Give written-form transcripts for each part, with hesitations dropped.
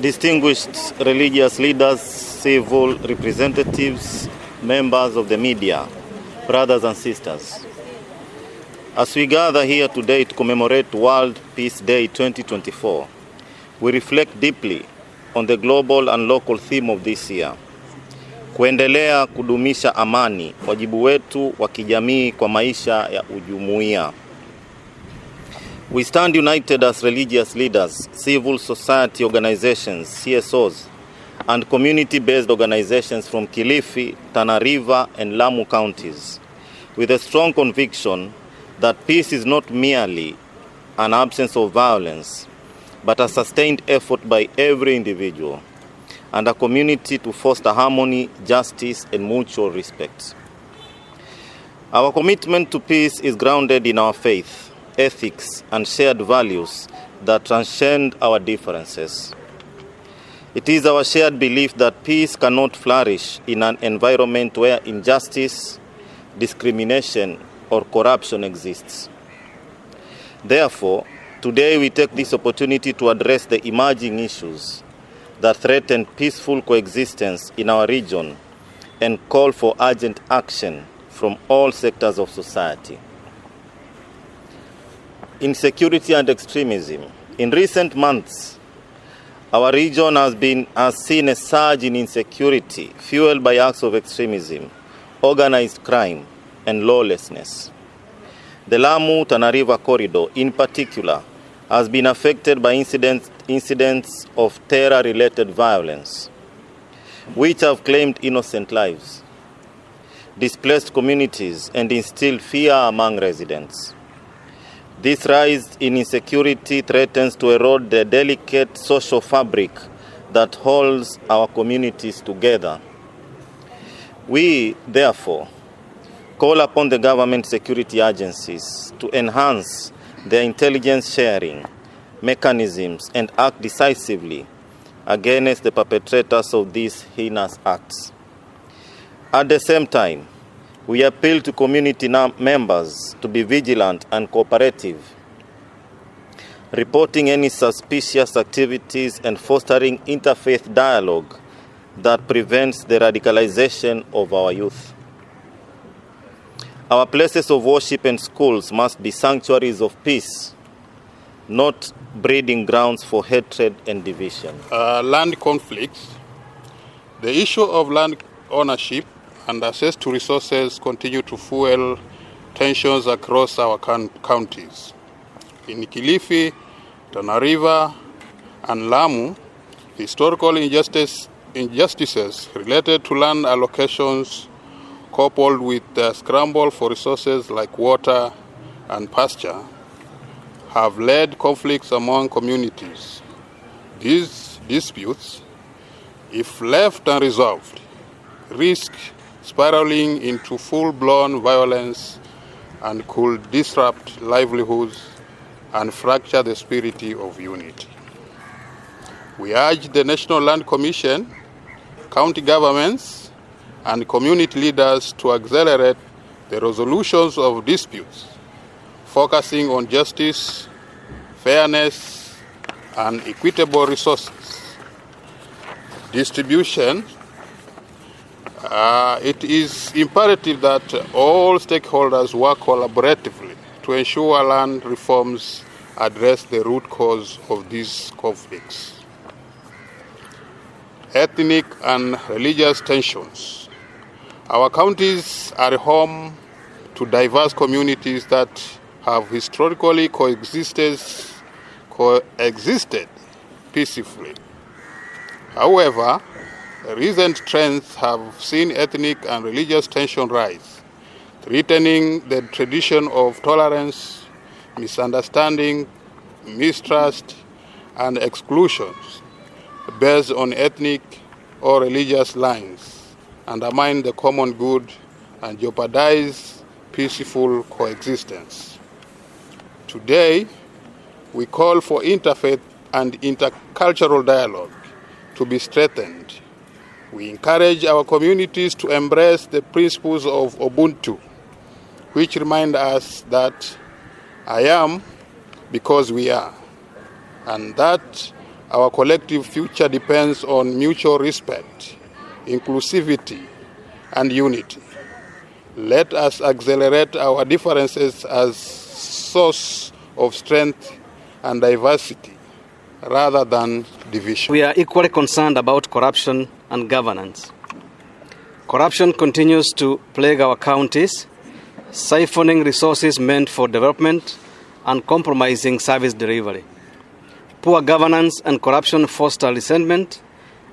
distinguished religious leaders, civil representatives, members of the media, brothers and sisters. As we gather here today to commemorate World Peace Day 2024, we reflect deeply on the global and local theme of this year: kuendelea kudumisha amani, wajibu wetu wa kijamii kwa maisha ya ujumuiya. We stand united as religious leaders, civil society organizations, CSOs, and community-based organizations from Kilifi, Tana River, and Lamu counties, with a strong conviction that peace is not merely an absence of violence, but a sustained effort by every individual and a community to foster harmony, justice, and mutual respect. Our commitment to peace is grounded in our faith, ethics, and shared values that transcend our differences. It is our shared belief that peace cannot flourish in an environment where injustice, discrimination, or corruption exists. Therefore, today we take this opportunity to address the emerging issues that threaten peaceful coexistence in our region and call for urgent action from all sectors of society. Insecurity and extremism. In recent months, our region has seen a surge in insecurity fueled by acts of extremism, organized crime, and lawlessness. The Lamu-Tana River corridor, in particular, has been affected by incidents of terror-related violence, which have claimed innocent lives, displaced communities, and instilled fear among residents. This rise in insecurity threatens to erode the delicate social fabric that holds our communities together. We, therefore, call upon the government security agencies to enhance their intelligence sharing mechanisms and act decisively against the perpetrators of these heinous acts. At the same time, we appeal to community members to be vigilant and cooperative, reporting any suspicious activities and fostering interfaith dialogue that prevents the radicalization of our youth. Our places of worship and schools must be sanctuaries of peace, not breeding grounds for hatred and division. Land conflicts. The issue of land ownership and access to resources continue to fuel tensions across our counties. In Kilifi, Tana River, and Lamu, historical injustices related to land allocations, coupled with the scramble for resources like water and pasture, have led conflicts among communities. These disputes, if left unresolved, risk spiraling into full-blown violence and could disrupt livelihoods and fracture the spirit of unity. We urge the National Land Commission, county governments, and community leaders to accelerate the resolutions of disputes, focusing on justice, fairness, and equitable resources distribution. It is imperative that all stakeholders work collaboratively to ensure land reforms address the root cause of these conflicts. Ethnic and religious tensions. Our counties are home to diverse communities that have historically coexisted peacefully. However, recent trends have seen ethnic and religious tension rise, threatening the tradition of tolerance, misunderstanding, mistrust, and exclusions based on ethnic or religious lines, undermine the common good, and jeopardize peaceful coexistence. Today, we call for interfaith and intercultural dialogue to be strengthened. We encourage our communities to embrace the principles of Ubuntu, which remind us that I am because we are, and that Our collective future depends on mutual respect, inclusivity, and unity. Let us accelerate our differences as source of strength and diversity rather than division. We are equally concerned about corruption and governance. Corruption continues to plague our counties, siphoning resources meant for development and compromising service delivery. Poor governance and corruption foster resentment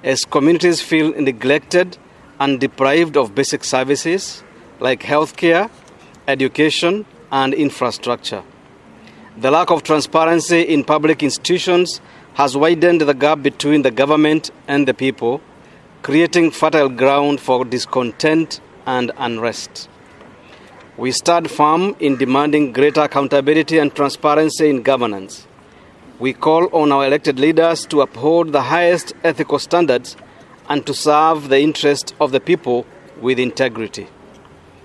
as communities feel neglected and deprived of basic services like healthcare, education, and infrastructure. The lack of transparency in public institutions has widened the gap between the government and the people, creating fertile ground for discontent and unrest. We stand firm in demanding greater accountability and transparency in governance. We call on our elected leaders to uphold the highest ethical standards and to serve the interests of the people with integrity.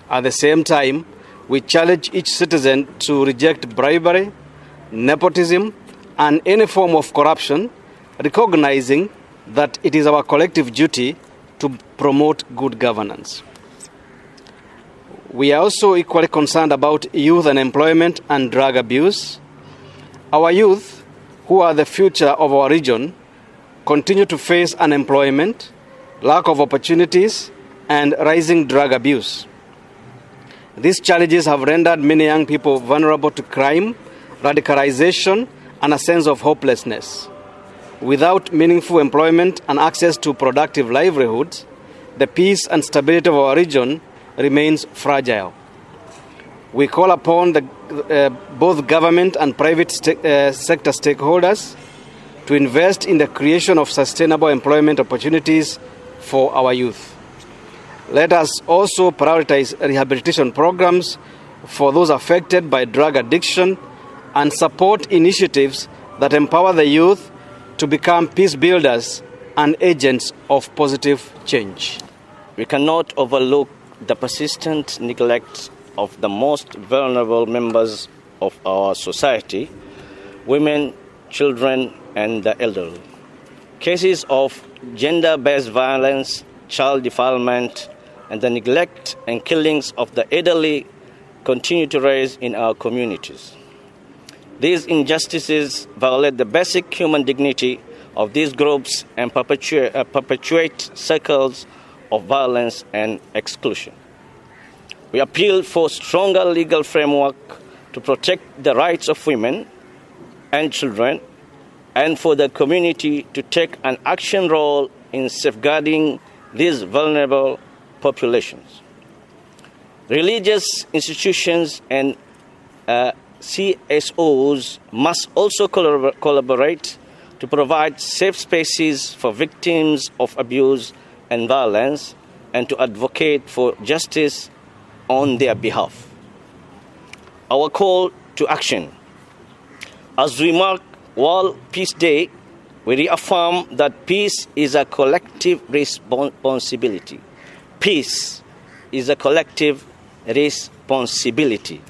At the same time, we challenge each citizen to reject bribery, nepotism, and any form of corruption, recognizing that it is our collective duty to promote good governance. We are also equally concerned about youth unemployment and drug abuse. Our youth, who are the future of our region, continue to face unemployment, lack of opportunities, and rising drug abuse. These challenges have rendered many young people vulnerable to crime, radicalization, and a sense of hopelessness. Without meaningful employment and access to productive livelihoods, the peace and stability of our region remains fragile. We call upon both government and private sector stakeholders to invest in the creation of sustainable employment opportunities for our youth. Let us also prioritize rehabilitation programs for those affected by drug addiction and support initiatives that empower the youth to become peace builders and agents of positive change. We cannot overlook the persistent neglect of the most vulnerable members of our society, women, children, and the elderly. Cases of gender-based violence, child defilement, and the neglect and killings of the elderly continue to rise in our communities. These injustices violate the basic human dignity of these groups and perpetuate cycles of violence and exclusion. We appeal for stronger legal framework to protect the rights of women and children, and for the community to take an action role in safeguarding these vulnerable populations. Religious institutions and CSOs must also collaborate to provide safe spaces for victims of abuse and violence and to advocate for justice on their behalf. Our call to action. As we mark World Peace Day, we reaffirm that peace is a collective responsibility. Peace is a collective responsibility.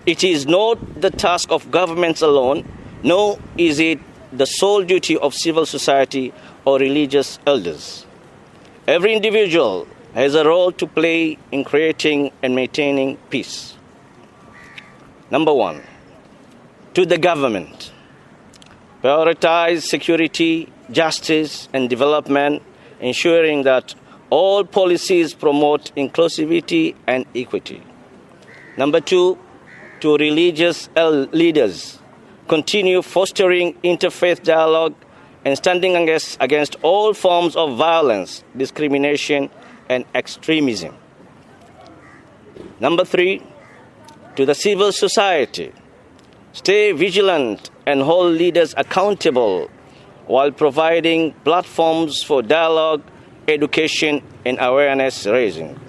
It is not the task of governments alone, nor is it the sole duty of civil society or religious elders. Every individual has a role to play in creating and maintaining peace. Number one, to the government. Prioritize security, justice, and development, ensuring that all policies promote inclusivity and equity. Number two, to religious leaders. Continue fostering interfaith dialogue and standing against all forms of violence, discrimination, and extremism. Number three, to the civil society. Stay vigilant and hold leaders accountable while providing platforms for dialogue, education, and awareness raising.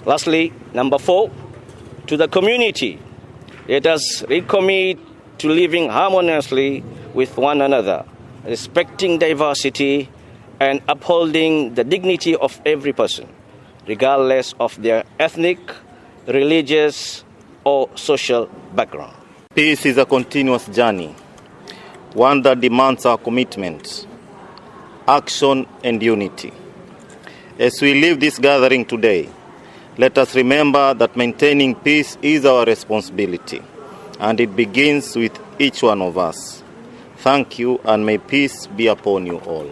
Lastly, number four, to the community. Let us recommit to living harmoniously with one another, respecting diversity, and upholding the dignity of every person, regardless of their ethnic, religious, or social background. Peace is a continuous journey. one that demands our commitment, action, and unity. As we leave this gathering today, let us remember that maintaining peace is our responsibility, and it begins with each one of us. Thank you, and may peace be upon you all.